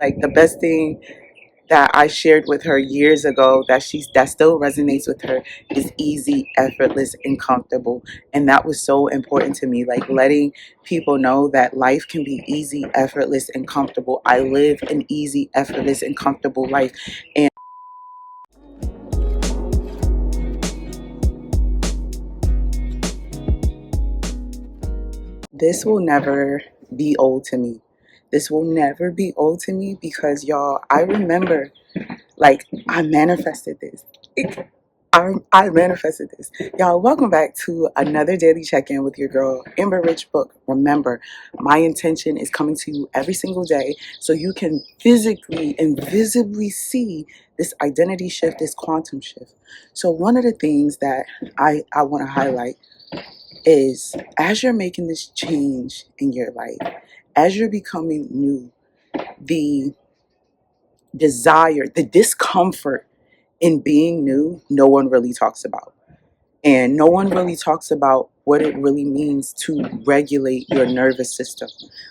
Like the best thing that I shared with her years ago that still resonates with her is easy, effortless, and comfortable. And that was so important to me, like letting people know that life can be easy, effortless, and comfortable. I live an easy, effortless, and comfortable life. And this will never be old to me. This will never be old to me because y'all, I remember like I manifested this. I manifested this. Y'all, welcome back to another daily check-in with your girl, Amber Rich Book. Remember, my intention is coming to you every single day so you can physically and visibly see this identity shift, this quantum shift. So one of the things that I want to highlight is as you're making this change in your life, as you're becoming new, the desire, the discomfort in being new, no one really talks about. And no one really talks about what it really means to regulate your nervous system.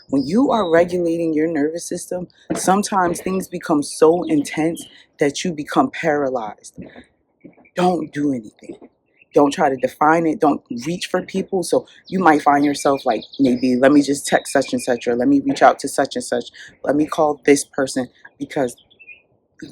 When you are regulating your nervous system, sometimes things become so intense that you become paralyzed. Don't do anything. Don't try to define it. Don't reach for people. So you might find yourself like, maybe let me just text such and such, or let me reach out to such and such. Let me call this person, because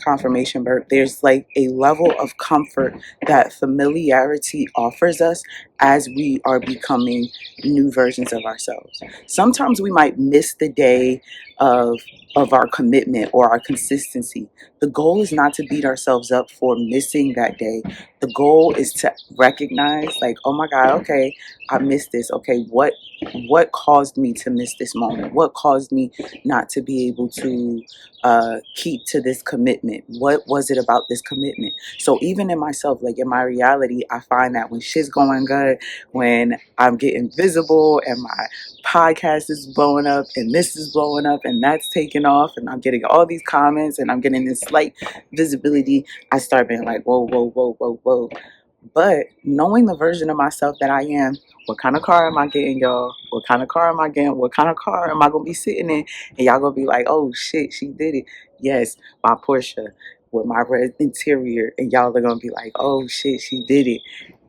confirmation, but there's like a level of comfort that familiarity offers us as we are becoming new versions of ourselves. Sometimes we might miss the day of our commitment or our consistency. The goal is not to beat ourselves up for missing that day. The goal is to recognize, like, oh my God, okay, I missed this. Okay, what caused me to miss this moment? What caused me not to be able to keep to this commitment? What was it about this commitment? So even in myself, like in my reality, I find that when shit's going good, when I'm getting visible and my podcast is blowing up and this is blowing up and that's taking off and I'm getting all these comments and I'm getting this slight visibility, I start being like, whoa, whoa, whoa, whoa, whoa. But knowing the version of myself that I am, what kind of car am I getting, y'all? What kind of car am I getting? What kind of car am I going to be sitting in? And y'all going to be like, oh shit, she did it. Yes, my Porsche with my red interior. And y'all are going to be like, oh shit, she did it.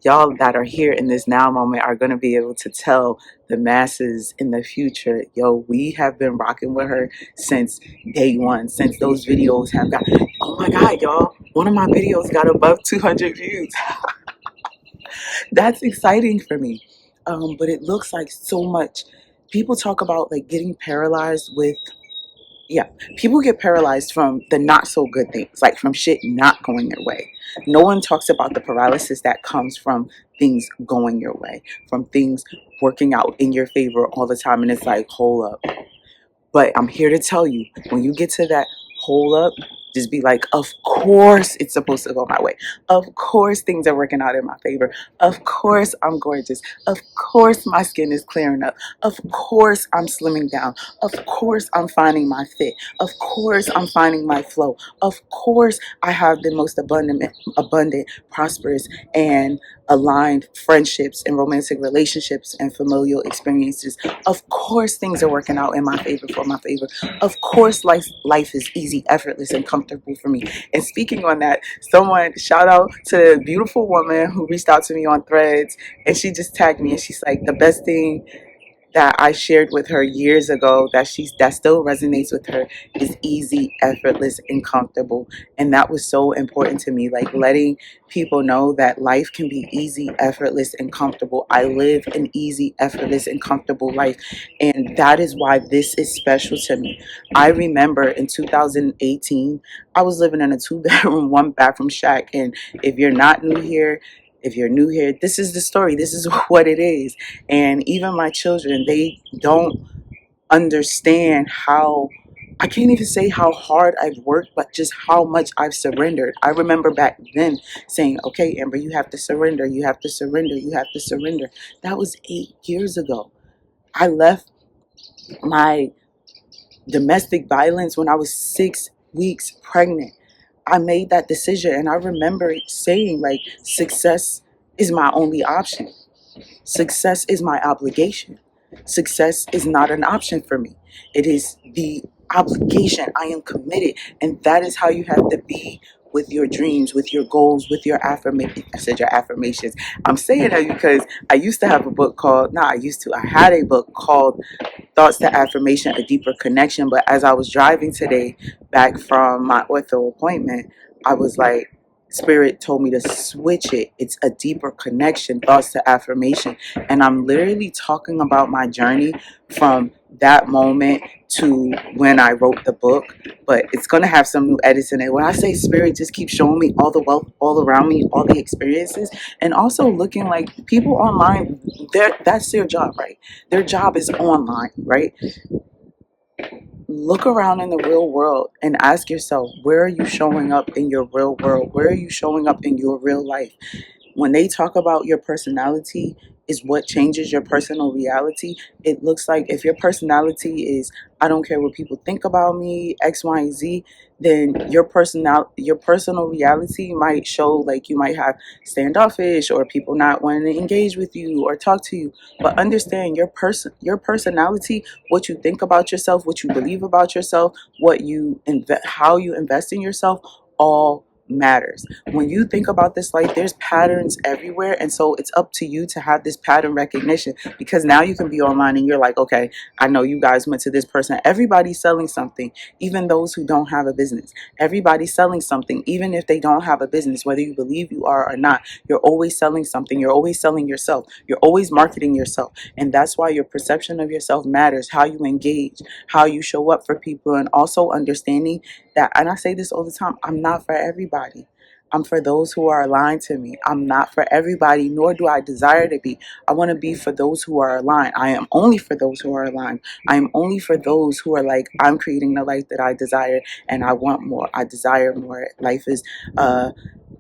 Y'all that are here in this now moment are going to be able to tell the masses in the future, yo, we have been rocking with her since day one, since those videos have got, oh my God, y'all, one of my videos got above 200 views. That's exciting for me. But it looks like so much. People talk about like getting paralyzed with, yeah, people get paralyzed from the not so good things, like from shit not going their way. No one talks about the paralysis that comes from things going your way, from things working out in your favor all the time. And it's like, hold up. But I'm here to tell you, when you get to that hold up, just be like, of course it's supposed to go my way. Of course things are working out in my favor. Of course I'm gorgeous. Of course my skin is clearing up. Of course I'm slimming down. Of course I'm finding my fit. Of course I'm finding my flow. Of course I have the most abundant, prosperous, and aligned friendships and romantic relationships and familial experiences. Of course things are working out in my favor, for my favor. Of course life is easy, effortless, and comfortable for me. And speaking on that, someone, shout out to a beautiful woman who reached out to me on Threads, and she just tagged me and she's like, the best thing that I shared with her years ago that still resonates with her is easy, effortless, and comfortable. And that was so important to me, like letting people know that life can be easy, effortless, and comfortable. I live an easy, effortless, and comfortable life. And that is why this is special to me. I remember in 2018, I was living in a 2-bedroom, 1-bathroom shack. And if you're not new here, if you're new here, this is the story. This is what it is. And even my children, they don't understand how, I can't even say how hard I've worked, but just how much I've surrendered. I remember back then saying, okay, Amber, you have to surrender. You have to surrender. You have to surrender. That was 8 years ago. I left my domestic violence when I was 6 weeks pregnant. I made that decision, and I remember saying, like, success is my only option. Success is my obligation. Success is not an option for me. It is the obligation. I am committed. And that is how you have to be with your dreams, with your goals, with your affirmations. I said your affirmations. I'm saying that because I used to have a book called, not I used to, I had a book called Thoughts to Affirmation, A Deeper Connection. But as I was driving today back from my ortho appointment, I was like, Spirit told me to switch it. It's a deeper connection, thoughts to affirmation. And I'm literally talking about my journey from that moment to when I wrote the book. But it's going to have some new edits in it. When I say Spirit, just keep showing me all the wealth all around me, all the experiences, and also looking like people online, that's their job, right? Their job is online, right? Look around in the real world and ask yourself, where are you showing up in your real world? Where are you showing up in your real life? When they talk about your personality is what changes your personal reality, it looks like if your personality is, I don't care what people think about me, X, Y, and Z, then your personal reality might show like you might have standoffish or people not wanting to engage with you or talk to you. But understand your personality, what you think about yourself, what you believe about yourself, how you invest in yourself, all matters. When you think about this life, there's patterns everywhere, and so it's up to you to have this pattern recognition, because now you can be online and you're like, okay, I know you guys went to this person. Everybody's selling something, even those who don't have a business. Everybody's selling something, even if they don't have a business, whether you believe you are or not. You're always selling something. You're always selling yourself. You're always marketing yourself, and that's why your perception of yourself matters. How you engage, how you show up for people, and also understanding that, and I say this all the time, I'm not for everybody. I'm for those who are aligned to me. I'm not for everybody, nor do I desire to be. I want to be for those who are aligned. I am only for those who are aligned. I am only for those who are like, I'm creating the life that I desire and I want more. I desire more. Life uh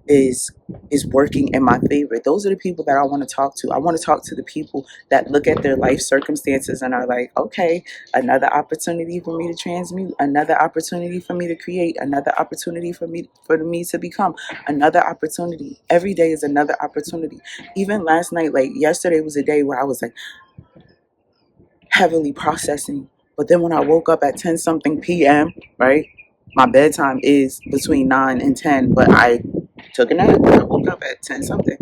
is is working in my favor. Those are the people that I want to talk to. I want to talk to the people that look at their life circumstances and are like, okay, another opportunity for me to transmute, another opportunity for me to create, another opportunity for me to become, another opportunity. Every day is another opportunity. Even last night, like yesterday was a day where I was like heavily processing. But then when I woke up at 10 something p.m., right? My bedtime is between 9 and 10, but I took a nap. I woke up at 10 something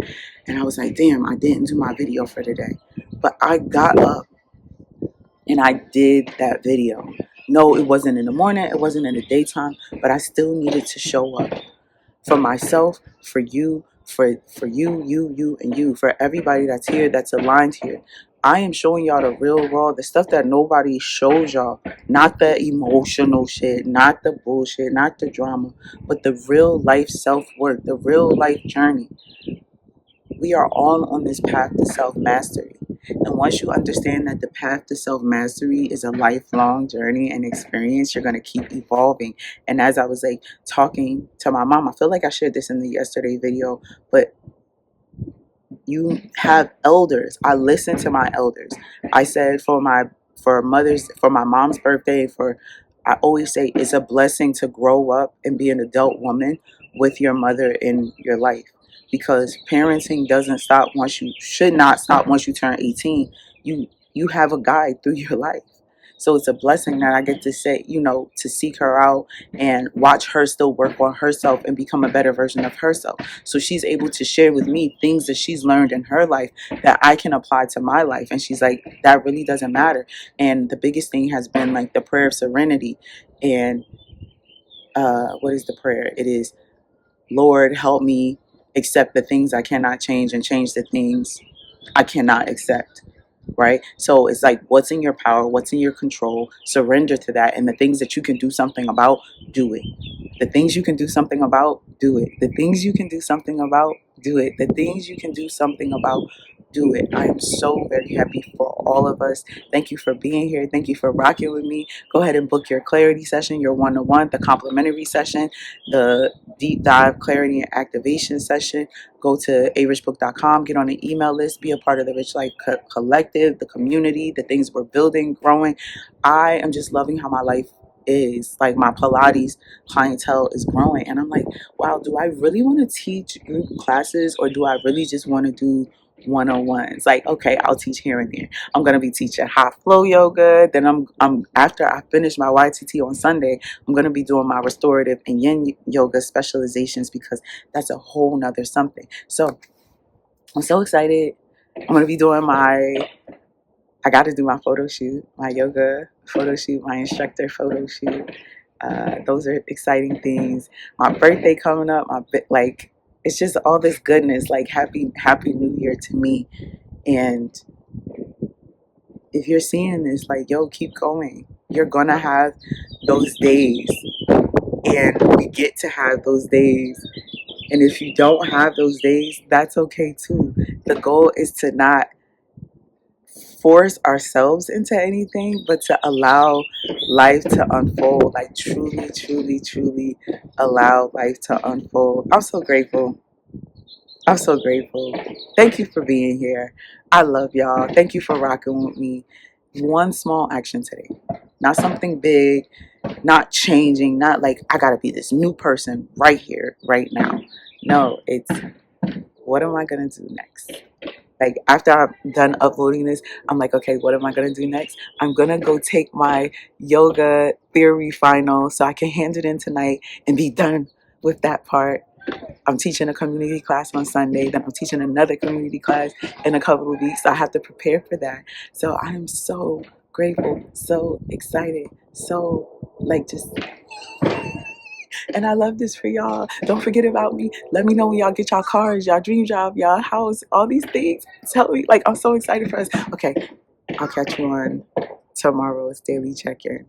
and I was like, damn, I didn't do my video for today. But I got up and I did that video. No, it wasn't in the morning, it wasn't in the daytime, but I still needed to show up for myself, for you, for you, and you, for everybody that's here, that's aligned here. I am showing y'all the real raw, the stuff that nobody shows y'all. Not the emotional shit, not the bullshit, not the drama, but the real life self-work, the real life journey. We are all on this path to self-mastery. And once you understand that the path to self-mastery is a lifelong journey and experience, you're going to keep evolving. And as I was like talking to my mom, I feel like I shared this in the yesterday video, but you have elders. I listen to my elders. I said for my mom's birthday, I always say it's a blessing to grow up and be an adult woman with your mother in your life, because parenting doesn't stop once you should not stop once you turn 18. You have a guide through your life. So it's a blessing that I get to say, to seek her out and watch her still work on herself and become a better version of herself. So she's able to share with me things that she's learned in her life that I can apply to my life. And she's like, that really doesn't matter. And the biggest thing has been like the prayer of serenity. And what is the prayer? It is, Lord, help me accept the things I cannot change and change the things I cannot accept. Right? So it's like, what's in your power, what's in your control, surrender to that. And the things that you can do something about, do it. The things you can do something about, do it. The things you can do something about, do it. The things you can do something about, do it. I am so very happy for all of us. Thank you for being here. Thank you for rocking with me. Go ahead and book your clarity session, your one-on-one, the complimentary session, the deep dive clarity and activation session. Go to arichbook.com, get on the email list, be a part of the Rich Life Collective, the community, the things we're building, growing. I am just loving how my life is. Like, my Pilates clientele is growing. And I'm like, wow, do I really want to teach group classes, or do I really just want to do 101s. Like, okay, I'll teach here and there. I'm gonna be teaching hot flow yoga. Then I'm after I finish my YTT on Sunday, I'm gonna be doing my restorative and yin yoga specializations, because that's a whole nother something. So I'm so excited. I'm gonna be doing I got to do my photo shoot, my yoga photo shoot, my instructor photo shoot. Those are exciting things. My birthday coming up. Like, it's just all this goodness. Like, happy New Year to me. And if you're seeing this, like, yo, keep going. You're gonna have those days, and we get to have those days. And if you don't have those days, that's okay too. The goal is to not force ourselves into anything, but to allow life to unfold. Like, truly, truly, truly allow life to unfold. I'm so grateful. I'm so grateful. Thank you for being here. I love y'all. Thank you for rocking with me. One small action today. Not something big, not changing, not like I gotta be this new person right here, right now. No, it's what am I gonna do next? Like, after I'm done uploading this, I'm like, okay, what am I going to do next? I'm going to go take my yoga theory final so I can hand it in tonight and be done with that part. I'm teaching a community class on Sunday. Then I'm teaching another community class in a couple of weeks. So I have to prepare for that. So I am so grateful, so excited, so like just... And I love this for y'all. Don't forget about me. Let me know when y'all get y'all cars, y'all dream job, y'all house, all these things. Tell me. Like, I'm so excited for us. Okay, I'll catch you on tomorrow's daily check-in.